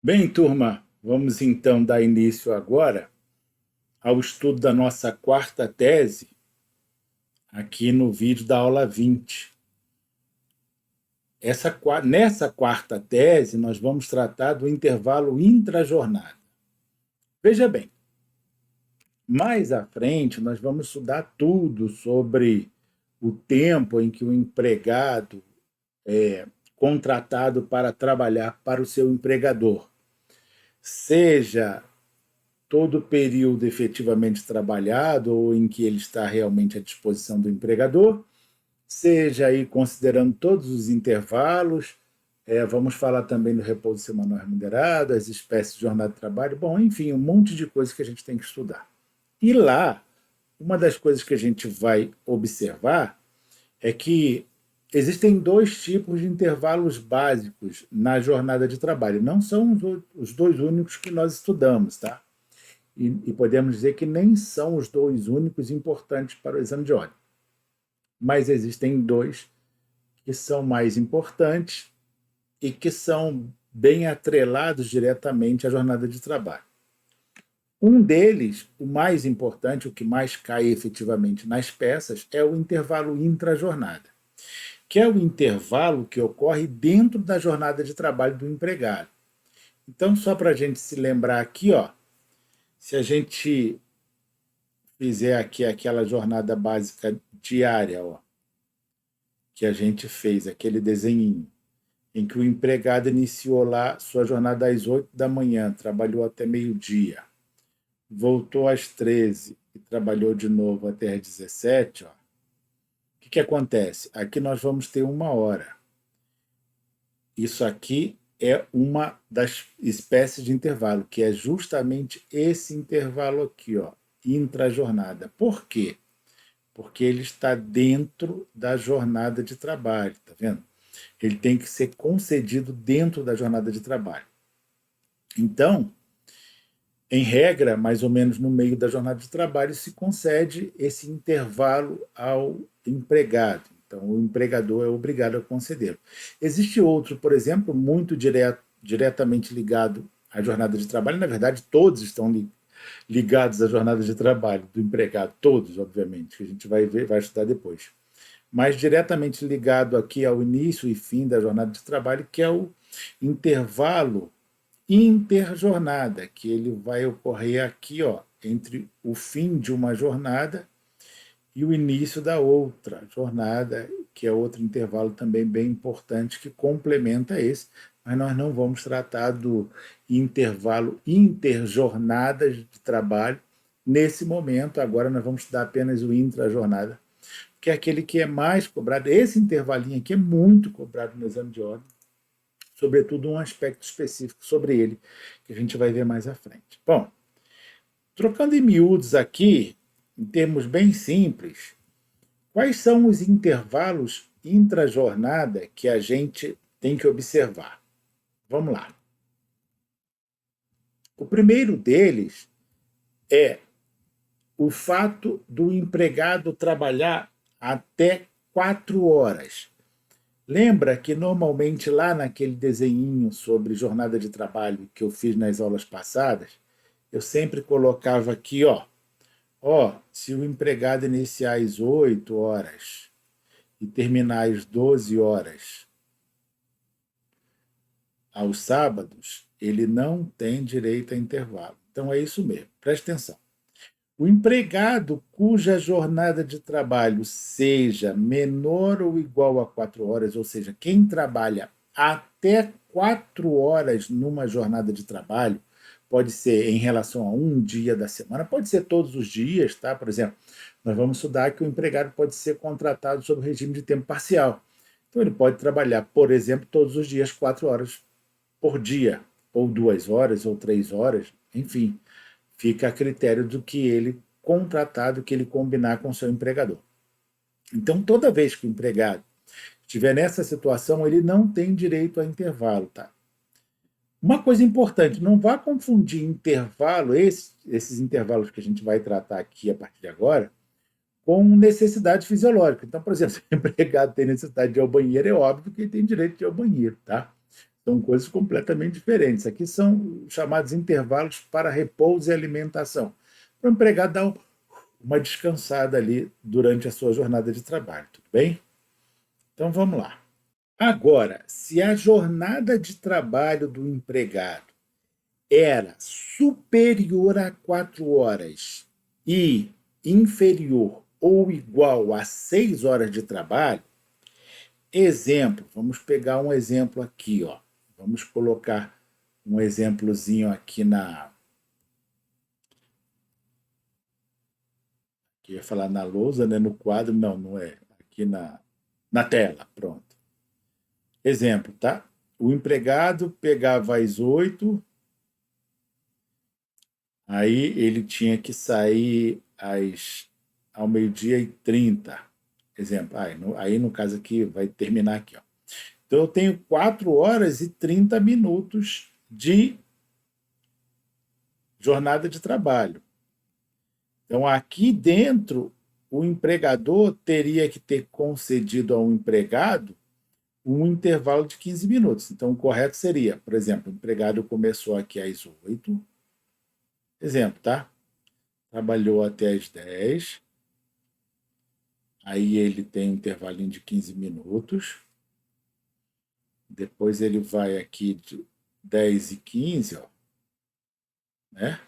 Bem, turma, vamos então dar início agora ao estudo da nossa quarta tese, aqui no vídeo da aula 20. Nessa quarta tese, nós vamos tratar do intervalo intrajornada. Veja bem, mais à frente nós vamos estudar tudo sobre o tempo em que o empregado é contratado para trabalhar para o seu empregador, seja todo o período efetivamente trabalhado ou em que ele está realmente à disposição do empregador, seja aí considerando todos os intervalos. Vamos falar também do repouso semanal remunerado, as espécies de jornada de trabalho, bom, enfim, um monte de coisas que a gente tem que estudar. E lá, uma das coisas que a gente vai observar é que existem dois tipos de intervalos básicos na jornada de trabalho. Não são os dois únicos que nós estudamos, tá? E podemos dizer que nem são os dois únicos importantes para o exame de ordem. Mas existem dois que são mais importantes e que são bem atrelados diretamente à jornada de trabalho. Um deles, o mais importante, o que mais cai efetivamente nas peças, é o intervalo intrajornada, que é o intervalo que ocorre dentro da jornada de trabalho do empregado. Então, só para a gente se lembrar aqui, ó, se a gente fizer aqui aquela jornada básica diária, ó, que a gente fez, aquele desenho em que o empregado iniciou lá sua jornada às 8 da manhã, trabalhou até meio-dia, voltou às 13 e trabalhou de novo até às 17, ó. O que acontece? Aqui nós vamos ter uma hora. Isso aqui é uma das espécies de intervalo, que é justamente esse intervalo aqui, ó, intrajornada. Por quê? Porque ele está dentro da jornada de trabalho, tá vendo? Ele tem que ser concedido dentro da jornada de trabalho. Então, em regra, mais ou menos no meio da jornada de trabalho, se concede esse intervalo ao empregado. Então, o empregador é obrigado a concedê-lo. Existe outro, por exemplo, muito diretamente ligado à jornada de trabalho. Na verdade, todos estão ligados à jornada de trabalho do empregado, todos, obviamente, que a gente vai ver, vai estudar depois. Mas diretamente ligado aqui ao início e fim da jornada de trabalho, que é o intervalo interjornada, que ele vai ocorrer aqui, ó, entre o fim de uma jornada e o início da outra jornada, que é outro intervalo também bem importante que complementa esse, mas nós não vamos tratar do intervalo interjornadas de trabalho nesse momento. Agora nós vamos estudar apenas o intrajornada, que é aquele que é mais cobrado. Esse intervalinho aqui é muito cobrado no exame de ordem, sobretudo um aspecto específico sobre ele, que a gente vai ver mais à frente. Bom, trocando em miúdos aqui, em termos bem simples, quais são os intervalos intrajornada que a gente tem que observar? Vamos lá. O primeiro deles é o fato do empregado trabalhar até 4 horas. Lembra que normalmente lá naquele desenhinho sobre jornada de trabalho que eu fiz nas aulas passadas, eu sempre colocava aqui, ó, se o empregado iniciar às 8 horas e terminar às 12 horas aos sábados, ele não tem direito a intervalo. Então é isso mesmo, preste atenção. O empregado cuja jornada de trabalho seja menor ou igual a 4 horas, ou seja, quem trabalha até 4 horas numa jornada de trabalho, pode ser em relação a um dia da semana, pode ser todos os dias, tá? Por exemplo, nós vamos estudar que o empregado pode ser contratado sob o regime de tempo parcial. Então ele pode trabalhar, por exemplo, todos os dias 4 horas por dia, ou 2 horas, ou 3 horas, enfim, fica a critério do que ele contratar, do que ele combinar com o seu empregador. Então, toda vez que o empregado estiver nessa situação, ele não tem direito a intervalo, tá? Uma coisa importante, não vá confundir intervalo, esses intervalos que a gente vai tratar aqui a partir de agora, com necessidade fisiológica. Então, por exemplo, se o empregado tem necessidade de ir ao banheiro, é óbvio que ele tem direito de ir ao banheiro, tá? São coisas completamente diferentes. Aqui são chamados intervalos para repouso e alimentação. Para o empregado dar uma descansada ali durante a sua jornada de trabalho, tudo bem? Então vamos lá. Agora, se a jornada de trabalho do empregado era superior a 4 horas e inferior ou igual a 6 horas de trabalho, exemplo, vamos pegar um exemplo aqui, ó. Vamos colocar um exemplozinho aqui que eu ia falar na lousa, né? No quadro, não, não é. Aqui na tela, pronto. Exemplo, tá? O empregado pegava às 8, aí ele tinha que sair ao 12h30. Exemplo, aí no caso aqui, vai terminar aqui, ó. Então eu tenho 4 horas e 30 minutos de jornada de trabalho. Então, aqui dentro, o empregador teria que ter concedido ao empregado um intervalo de 15 minutos. Então, o correto seria, por exemplo, o empregado começou aqui às 8, exemplo, tá? Trabalhou até às 10, aí ele tem um intervalinho de 15 minutos, depois ele vai aqui de 10h15, ó, né?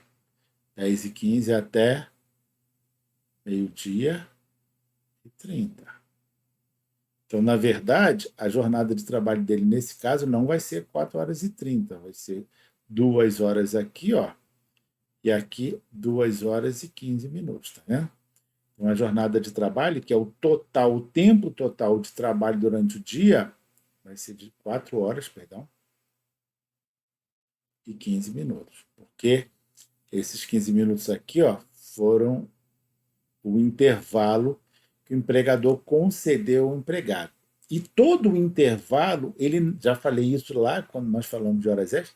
10h15 até 12h30. Então, na verdade, a jornada de trabalho dele, nesse caso, não vai ser 4 horas e 30, vai ser 2 horas aqui, ó, e aqui 2 horas e 15 minutos, tá vendo? Então, a jornada de trabalho, que é o total, o tempo total de trabalho durante o dia, vai ser de 4 horas, perdão, e 15 minutos. Porque esses 15 minutos aqui, ó, foram o intervalo que o empregador concedeu ao empregado. E todo o intervalo, ele, já falei isso lá quando nós falamos de horas extras,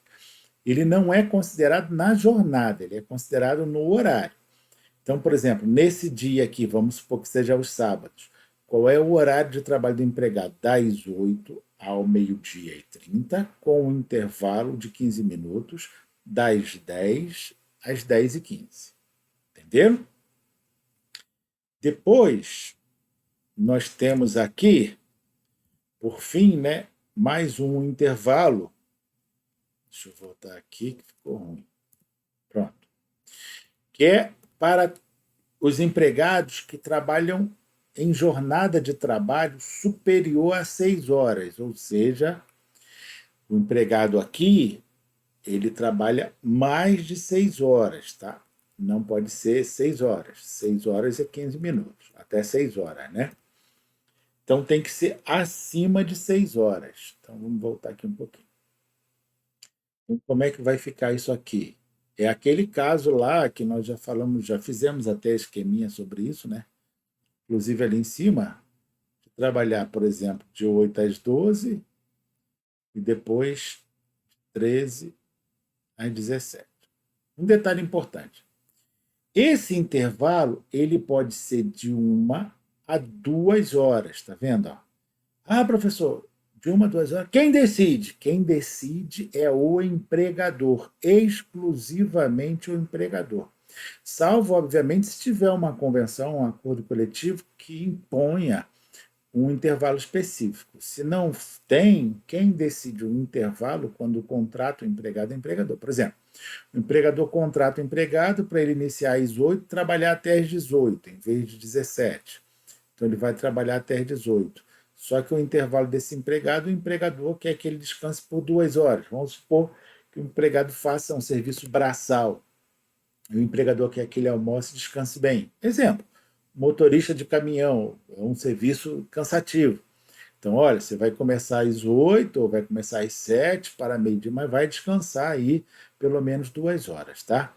ele não é considerado na jornada, ele é considerado no horário. Então, por exemplo, nesse dia aqui, vamos supor que seja os sábados, qual é o horário de trabalho do empregado? Das 8 ao 12h30, com um intervalo de 15 minutos, das 10 às 10h15. Entenderam? Depois, nós temos aqui, por fim, né, mais um intervalo. Deixa eu voltar aqui, que ficou ruim. Pronto. Que é para os empregados que trabalham em jornada de trabalho superior a 6 horas, ou seja, o empregado aqui, ele trabalha mais de 6 horas, tá? Não pode ser 6 horas. 6 horas é 15 minutos, até 6 horas, né? Então tem que ser acima de 6 horas. Então vamos voltar aqui um pouquinho. Então, como é que vai ficar isso aqui? É aquele caso lá que nós já falamos, já fizemos até esqueminha sobre isso, né? Inclusive ali em cima, de trabalhar, por exemplo, de 8 às 12 e depois 13 às 17. Um detalhe importante. Esse intervalo, ele pode ser de 1 a 2 horas, tá vendo? Ah, professor, de 1 a 2 horas. Quem decide? Quem decide é o empregador, exclusivamente o empregador. Salvo, obviamente, se tiver uma convenção, um acordo coletivo que imponha um intervalo específico. Se não tem, quem decide o intervalo quando contrata o empregado é o empregador. Por exemplo, o empregador contrata o empregado para ele iniciar às 8 e trabalhar até às 18, em vez de 17. Então ele vai trabalhar até às 18. Só que o intervalo desse empregado, o empregador quer que ele descanse por 2 horas. Vamos supor que o empregado faça um serviço braçal. E o empregador quer que ele almoce e descanse bem. Exemplo, motorista de caminhão, é um serviço cansativo. Então, olha, você vai começar às 8 ou vai começar às 7 para meio-dia, mas vai descansar aí pelo menos 2 horas, tá?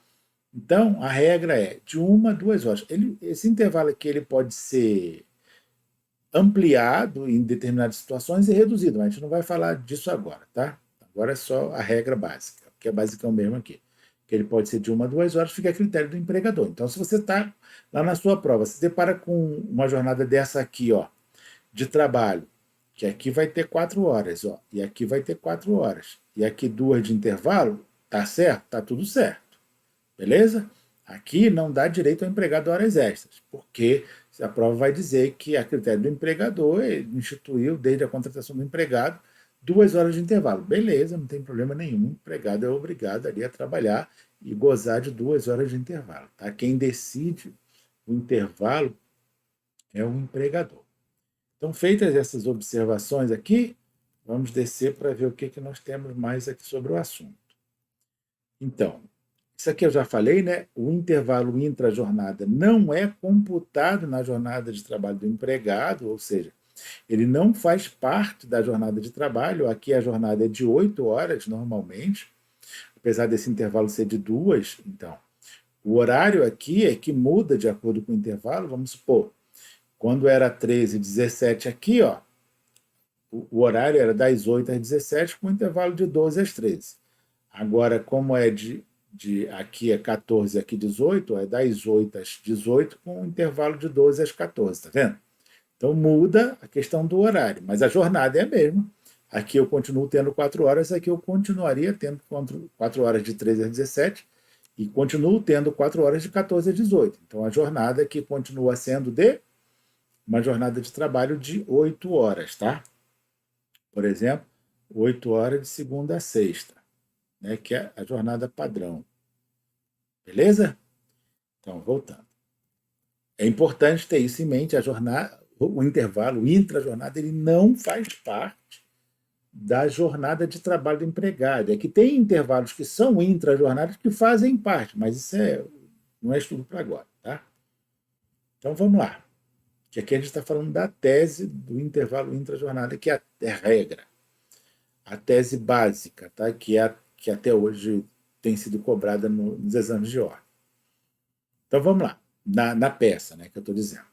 Então, a regra é de 1 a 2 horas. Esse intervalo aqui ele pode ser ampliado em determinadas situações e reduzido, mas a gente não vai falar disso agora, tá? Agora é só a regra básica, que é basicão mesmo aqui. Que ele pode ser de 1 a 2 horas, fica a critério do empregador. Então, se você está lá na sua prova, se depara com uma jornada dessa aqui, ó, de trabalho, que aqui vai ter 4 horas, ó, e aqui vai ter 4 horas, e aqui 2 de intervalo, tá certo? Tá tudo certo, beleza? Aqui não dá direito ao empregado a horas extras, porque a prova vai dizer que, a critério do empregador, ele instituiu, desde a contratação do empregado, 2 horas de intervalo. Beleza, não tem problema nenhum, o empregado é obrigado ali a trabalhar e gozar de 2 horas de intervalo. Tá? Quem decide o intervalo é o empregador. Então, feitas essas observações aqui, vamos descer para ver o que nós temos mais aqui sobre o assunto. Então, isso aqui eu já falei, né? O intervalo intra-jornada não é computado na jornada de trabalho do empregado, ou seja, ele não faz parte da jornada de trabalho. Aqui a jornada é de 8 horas normalmente, apesar desse intervalo ser de 2. Então, o horário aqui é que muda de acordo com o intervalo. Vamos supor, quando era 13 e 17 aqui, ó, o horário era das 8 às 17, com intervalo de 12 às 13. Agora, como é aqui é 14, aqui 18, é das 8 às 18, com intervalo de 12 às 14, tá vendo? Então muda a questão do horário, mas a jornada é a mesma. Aqui eu continuo tendo 4 horas, aqui eu continuaria tendo 4 horas de 13 às 17 e continuo tendo 4 horas de 14 às 18. Então a jornada aqui continua sendo de uma jornada de trabalho de 8 horas, tá? Por exemplo, 8 horas de segunda a sexta, né, que é a jornada padrão. Beleza? Então, voltando. É importante ter isso em mente, a jornada, o intervalo, o intra-jornada, ele não faz parte da jornada de trabalho do empregado. É que tem intervalos que são intra-jornadas que fazem parte, mas isso não é estudo para agora, tá? Então vamos lá. Que aqui a gente está falando da tese do intervalo intra-jornada, que é a regra. A tese básica, tá? Que até hoje tem sido cobrada nos exames de ordem. Então vamos lá, na peça, né, que eu estou dizendo.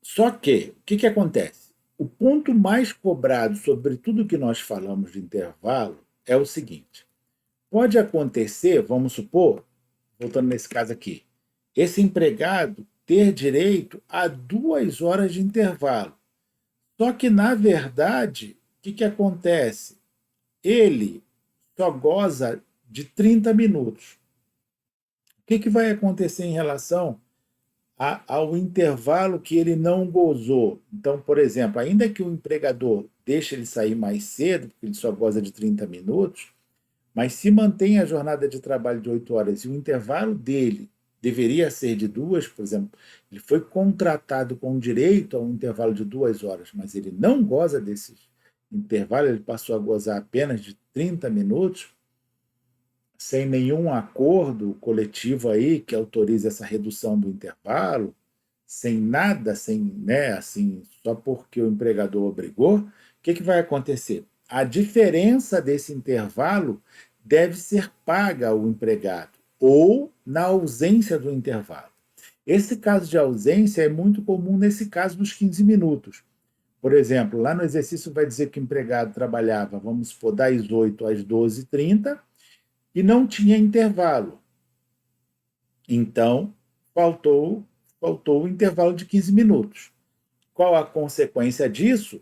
Só que, o que acontece? O ponto mais cobrado sobre tudo que nós falamos de intervalo é o seguinte: pode acontecer, vamos supor, voltando nesse caso aqui, esse empregado ter direito a 2 horas de intervalo. Só que, na verdade, o que acontece? Ele só goza de 30 minutos. O que vai acontecer em relação ao intervalo que ele não gozou? Então, por exemplo, ainda que o empregador deixe ele sair mais cedo, porque ele só goza de 30 minutos, mas se mantém a jornada de trabalho de 8 horas e o intervalo dele deveria ser de 2, por exemplo, ele foi contratado com direito a um intervalo de 2 horas, mas ele não goza desse intervalo, ele passou a gozar apenas de 30 minutos, sem nenhum acordo coletivo aí que autorize essa redução do intervalo, sem nada, sem, né, assim, só porque o empregador obrigou, o que vai acontecer? A diferença desse intervalo deve ser paga ao empregado, ou na ausência do intervalo. Esse caso de ausência é muito comum nesse caso dos 15 minutos. Por exemplo, lá no exercício vai dizer que o empregado trabalhava, vamos supor, das 8 às 12h30, e não tinha intervalo. Então, faltou o intervalo de 15 minutos. Qual a consequência disso?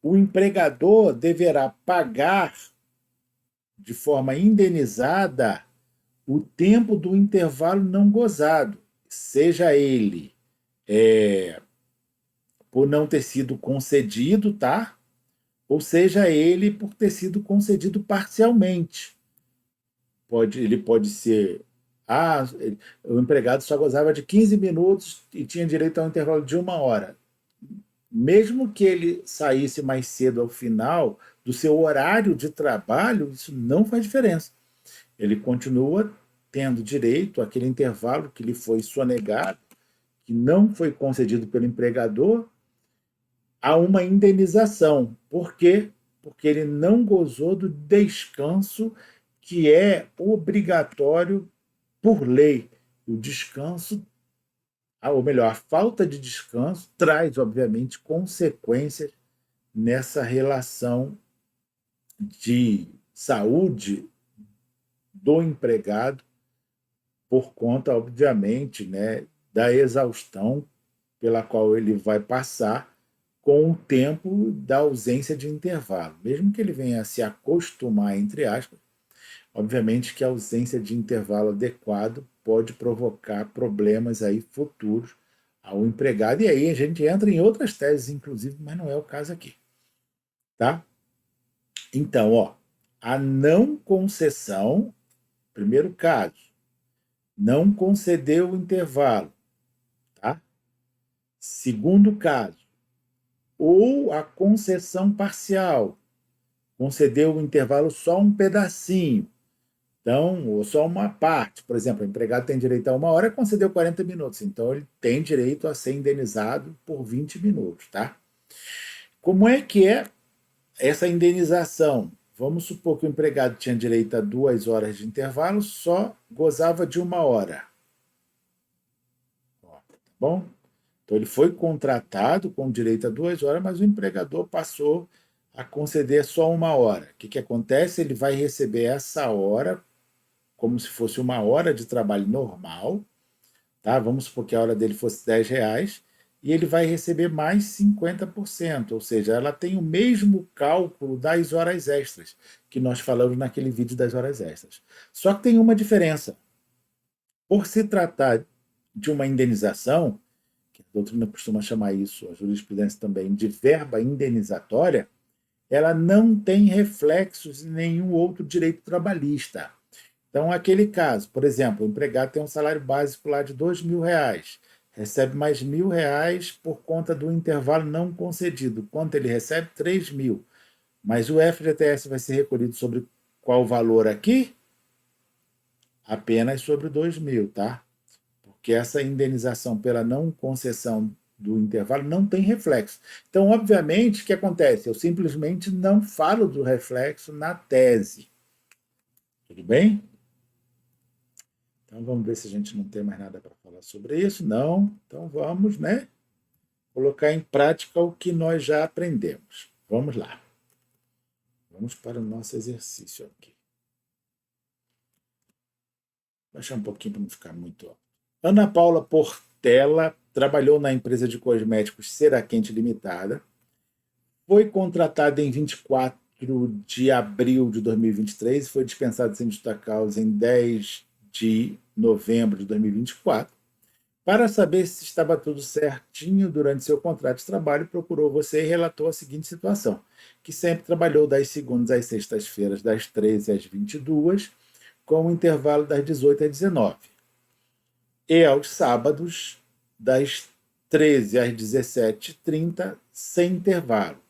O empregador deverá pagar de forma indenizada o tempo do intervalo não gozado, seja ele por não ter sido concedido, tá? Ou seja ele por ter sido concedido parcialmente. Ele pode ser o empregado só gozava de 15 minutos e tinha direito a um intervalo de 1 hora. Mesmo que ele saísse mais cedo ao final do seu horário de trabalho, isso não faz diferença. Ele continua tendo direito àquele intervalo que lhe foi sonegado, que não foi concedido pelo empregador, a uma indenização. Por quê? Porque ele não gozou do descanso que é obrigatório por lei. O descanso, ou melhor, a falta de descanso traz, obviamente, consequências nessa relação de saúde do empregado, por conta, obviamente, né, da exaustão pela qual ele vai passar com o tempo da ausência de intervalo. Mesmo que ele venha a se acostumar, entre aspas, obviamente que a ausência de intervalo adequado pode provocar problemas aí futuros ao empregado, e aí a gente entra em outras teses, inclusive, mas não é o caso aqui, tá? Então, ó, a não concessão, primeiro caso, não concedeu o intervalo, tá? Segundo caso, ou a concessão parcial, concedeu o intervalo só um pedacinho, então, ou só uma parte. Por exemplo, o empregado tem direito a 1 hora, concedeu 40 minutos, então ele tem direito a ser indenizado por 20 minutos, tá? Como é que é essa indenização? Vamos supor que o empregado tinha direito a 2 horas de intervalo, só gozava de 1 hora. Ó, tá bom? Então ele foi contratado com direito a 2 horas, mas o empregador passou a conceder só 1 hora. O que, que acontece? Ele vai receber essa hora como se fosse 1 hora de trabalho normal, tá? Vamos supor que a hora dele fosse R$ 10, e ele vai receber mais 50%, ou seja, ela tem o mesmo cálculo das horas extras, que nós falamos naquele vídeo das horas extras. Só que tem uma diferença. Por se tratar de uma indenização, que a doutrina costuma chamar isso, a jurisprudência também, de verba indenizatória, ela não tem reflexos em nenhum outro direito trabalhista. Então, aquele caso, por exemplo, o empregado tem um salário básico lá de R$ 2.000, recebe mais R$ 1.000 por conta do intervalo não concedido. Quanto ele recebe? 3.000. Mas o FGTS vai ser recolhido sobre qual valor aqui? Apenas sobre 2.000, tá? Porque essa indenização pela não concessão do intervalo não tem reflexo. Então, obviamente, o que acontece? Eu simplesmente não falo do reflexo na tese. Tudo bem? Então vamos ver se a gente não tem mais nada para falar sobre isso. Não. Então vamos, né, colocar em prática o que nós já aprendemos. Vamos lá. Vamos para o nosso exercício aqui. Vou baixar um pouquinho para não ficar muito alto. Ana Paula Portela trabalhou na empresa de cosméticos Ceraquente Limitada. Foi contratada em 24 de abril de 2023 e foi dispensada sem justa causa em 10 de novembro de 2024. Para saber se estava tudo certinho durante seu contrato de trabalho, procurou você e relatou a seguinte situação: que sempre trabalhou das segundas às sextas-feiras, das 13 às 22, com o intervalo das 18 às 19, e aos sábados, das 13 às 17h30, sem intervalo.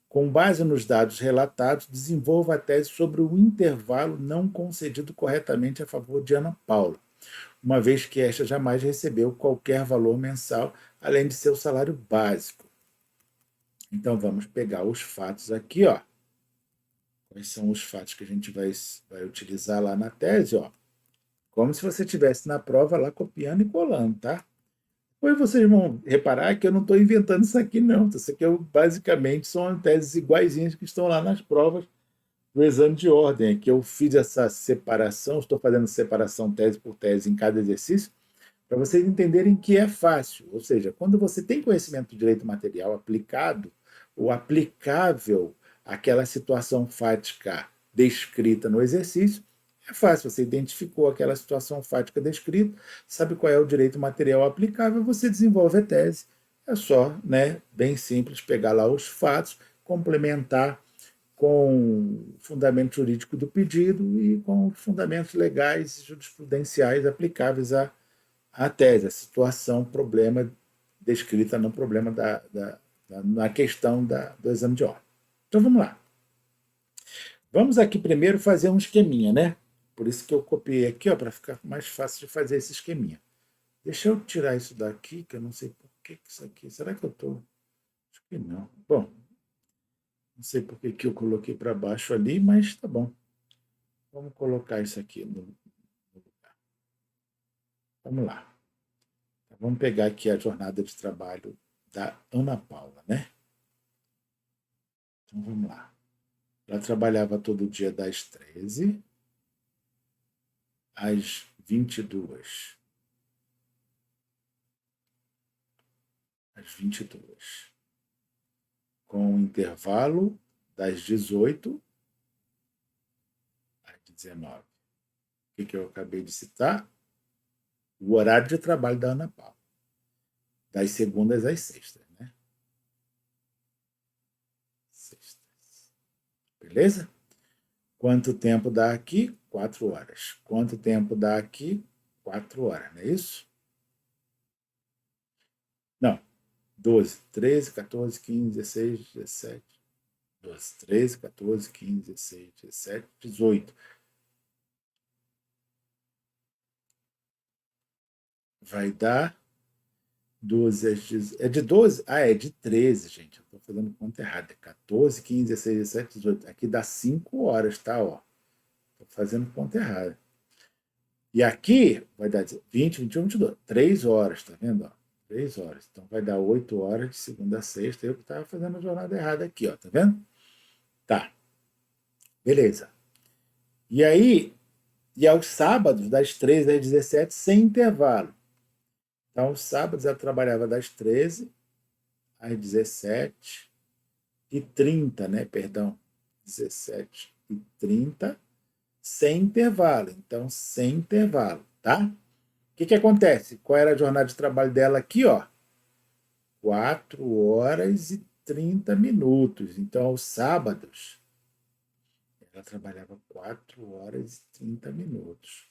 Com base nos dados relatados, desenvolva a tese sobre o intervalo não concedido corretamente a favor de Ana Paula, uma vez que esta jamais recebeu qualquer valor mensal, além de seu salário básico. Então, vamos pegar os fatos aqui, ó. Quais são os fatos que a gente vai utilizar lá na tese, ó? Como se você estivesse na prova lá copiando e colando, tá? Depois vocês vão reparar que eu não estou inventando isso aqui, não. Isso aqui basicamente são teses iguaizinhas que estão lá nas provas do exame de ordem. Aqui eu fiz essa separação, estou fazendo separação tese por tese em cada exercício, para vocês entenderem que é fácil. Ou seja, quando você tem conhecimento do direito material aplicado ou aplicável àquela situação fática descrita no exercício, é fácil. Você identificou aquela situação fática descrita, sabe qual é o direito material aplicável, você desenvolve a tese. É só, né, bem simples, pegar lá os fatos, complementar com o fundamento jurídico do pedido e com os fundamentos legais e jurisprudenciais aplicáveis à tese, a situação, problema descrita no problema na questão do exame de ordem. Então vamos lá. Vamos aqui primeiro fazer um esqueminha, né? Por isso que eu copiei aqui, ó, para ficar mais fácil de fazer esse esqueminha. Deixa eu tirar isso daqui, que eu não sei por que isso aqui. Será que eu estou? Acho que não. Bom, não sei por que eu coloquei para baixo ali, mas tá bom. Vamos colocar isso aqui no lugar. Vamos lá. Vamos pegar aqui a jornada de trabalho da Ana Paula, né? Então vamos lá. Ela trabalhava todo dia das 13 às 22. Às 22. com o intervalo das 18 às 19. O que eu acabei de citar? O horário de trabalho da Ana Paula, das segundas às sextas, né? Sextas. Beleza? Quanto tempo dá aqui? 4 horas. Quanto tempo dá aqui? 4 horas, não é isso? Não. 12, 13, 14, 15, 16, 17. 12, 13, 14, 15, 16, 17, 18. Vai dar 12 às 18. É de 12? Ah, é de 13, gente. Eu estou fazendo conta errada. 14, 15, 16, 17, 18. Aqui dá 5 horas, tá? Ó. Estou fazendo conta errada. E aqui vai dar 20, 21, 22. 3 horas, tá vendo? Ó? 3 horas. Então vai dar 8 horas de segunda a sexta. Eu que estava fazendo a jornada errada aqui, ó. Tá vendo? Tá. Beleza. E aí, e aos sábados, das 13 às 17, sem intervalo. Então, aos sábados ela trabalhava das 13 às 17h30, né? Perdão. 17h30, sem intervalo. Então, sem intervalo, tá? O que acontece? Qual era a jornada de trabalho dela aqui, ó? 4 horas e 30 minutos. Então, aos sábados, ela trabalhava 4 horas e 30 minutos.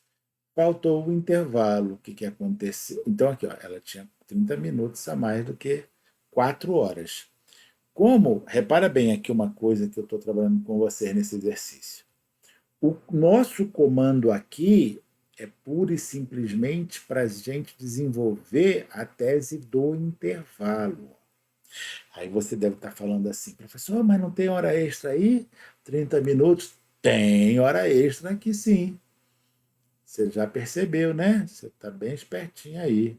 Faltou o intervalo. O que aconteceu? Então, aqui, ó, ela tinha 30 minutos a mais do que 4 horas. Como, repara bem aqui uma coisa que eu estou trabalhando com vocês nesse exercício. O nosso comando aqui é pura e simplesmente para a gente desenvolver a tese do intervalo. Aí você deve estar falando assim, professor, mas não tem hora extra aí? 30 minutos? Tem hora extra aqui sim. Você já percebeu, né? Você está bem espertinho aí.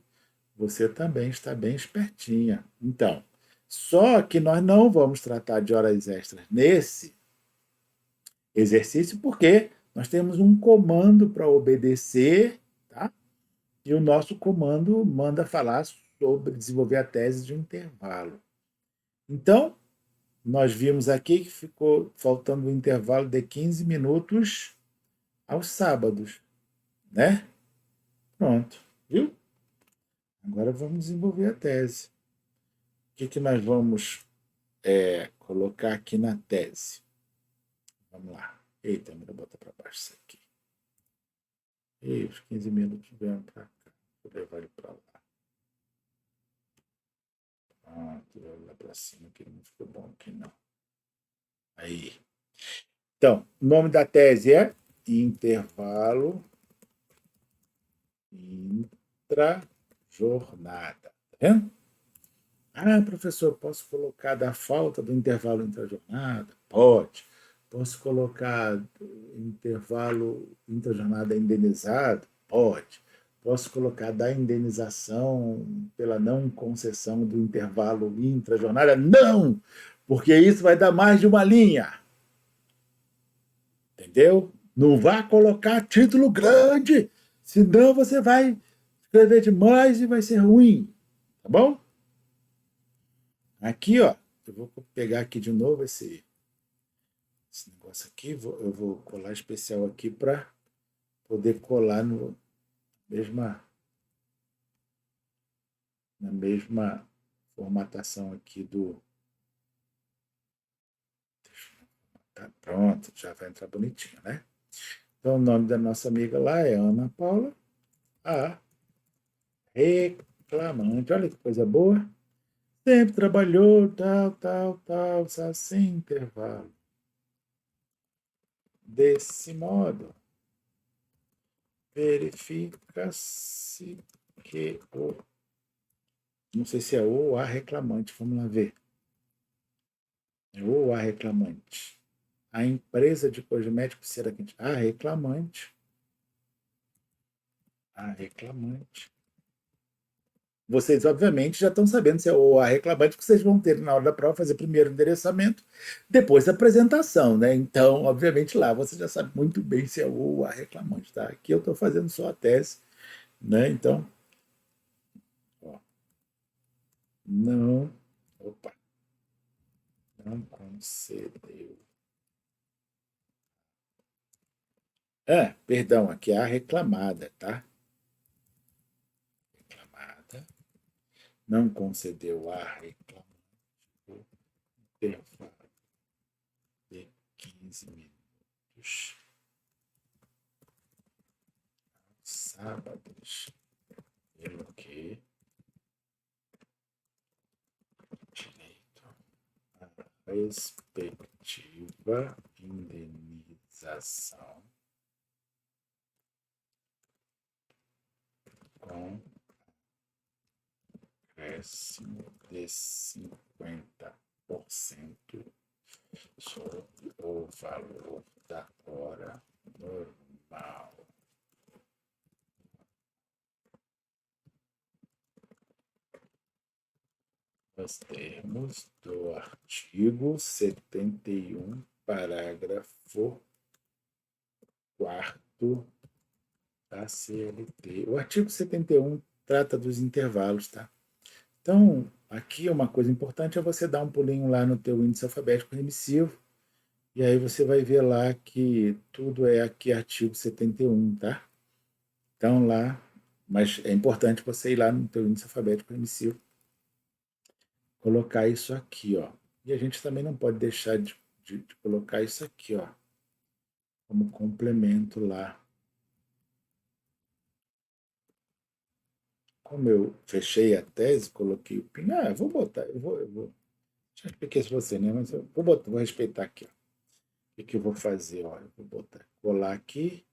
Você também está bem espertinha. Então, só que nós não vamos tratar de horas extras nesse exercício porque nós temos um comando para obedecer, tá? E o nosso comando manda falar sobre desenvolver a tese de um intervalo. Então, nós vimos aqui que ficou faltando um intervalo de 15 minutos aos sábados, né? Pronto, viu? Agora vamos desenvolver a tese. O que nós vamos colocar aqui na tese? Vamos lá. Eita, me bota para baixo isso aqui. E os 15 minutos vêm para cá. Vou levar ele para lá. Pronto, vou lá para cima, que não ficou bom aqui não. Aí. Então, o nome da tese é Intervalo Intrajornada. Tá vendo? Ah, professor, posso colocar da falta do intervalo intrajornada? Pode. Posso colocar intervalo intrajornada indenizado? Pode. Posso colocar da indenização pela não concessão do intervalo intrajornada? Não! Porque isso vai dar mais de uma linha. Entendeu? Não vá colocar título grande, senão você vai escrever demais e vai ser ruim. Tá bom? Aqui, ó, eu vou pegar aqui de novo esse negócio aqui, eu vou colar especial aqui para poder colar na mesma formatação aqui do... Tá pronto, já vai entrar bonitinho, né? Então, o nome da nossa amiga lá é Ana Paula, a reclamante. Olha que coisa boa. Sempre trabalhou, tal, sem intervalo. Desse modo, verifica-se que o... Não sei se é o ou a reclamante, vamos lá ver. É o ou a reclamante. A empresa de cosméticos será que a reclamante. A reclamante. Vocês, obviamente, já estão sabendo se é o ou a reclamante, que vocês vão ter na hora da prova fazer primeiro o endereçamento, depois a apresentação, né? Então, obviamente, lá você já sabe muito bem se é o ou a reclamante, tá? Aqui eu estou fazendo só a tese, né? Então, ó, não, opa, não concedeu. Perdão, aqui é a reclamada, tá? Reclamada não concedeu a reclamada por intervalo de 15 minutos sábados, pelo que direito à respectiva indenização com acréscimo de 50% sobre o valor da hora normal. Nos termos do artigo 71, parágrafo 4º da CLT. O artigo 71 trata dos intervalos, tá? Então, aqui uma coisa importante é você dar um pulinho lá no teu índice alfabético remissivo, e aí você vai ver lá que tudo é aqui artigo 71, tá? Então lá, mas é importante você ir lá no teu índice alfabético remissivo, colocar isso aqui, ó. E a gente também não pode deixar de colocar isso aqui, ó, como complemento lá. Como eu fechei a tese, coloquei o PIN, eu vou botar, eu vou. Já expliquei isso pra você, né? Mas eu vou botar, vou respeitar aqui, ó. O que eu vou fazer? Ó, eu vou botar, colar aqui.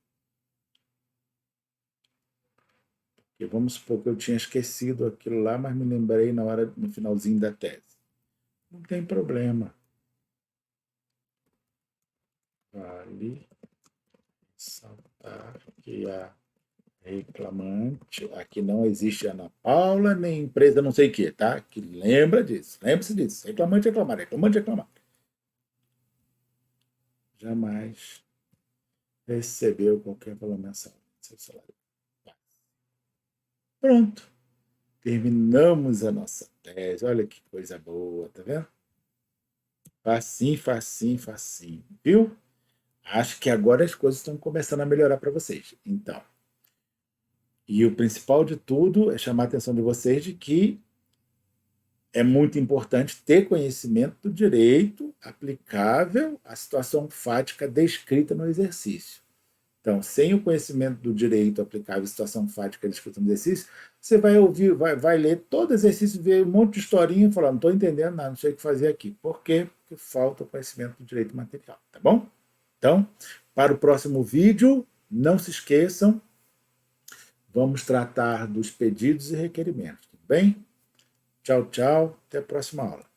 E vamos supor que eu tinha esquecido aquilo lá, mas me lembrei na hora, no finalzinho da tese. Não tem problema. Vale ressaltar que a reclamante, aqui não existe Ana Paula, nem empresa não sei o que, tá? Que lembra disso, lembre-se disso. Reclamante, reclamar, reclamante, reclamar. Jamais recebeu qualquer valor mensal do seu salário. Pronto. Terminamos a nossa tese. Olha que coisa boa, tá vendo? Facinho, facinho, facinho. Viu? Acho que agora as coisas estão começando a melhorar para vocês. Então, e o principal de tudo é chamar a atenção de vocês de que é muito importante ter conhecimento do direito aplicável à situação fática descrita no exercício. Então, sem o conhecimento do direito aplicável à situação fática descrita no exercício, você vai ouvir, vai ler todo exercício, ver um monte de historinha e falar, não estou entendendo nada, não sei o que fazer aqui. Por quê? Porque falta o conhecimento do direito material, tá bom? Então, para o próximo vídeo, não se esqueçam, vamos tratar dos pedidos e requerimentos, tudo bem? Tchau, tchau, até a próxima aula.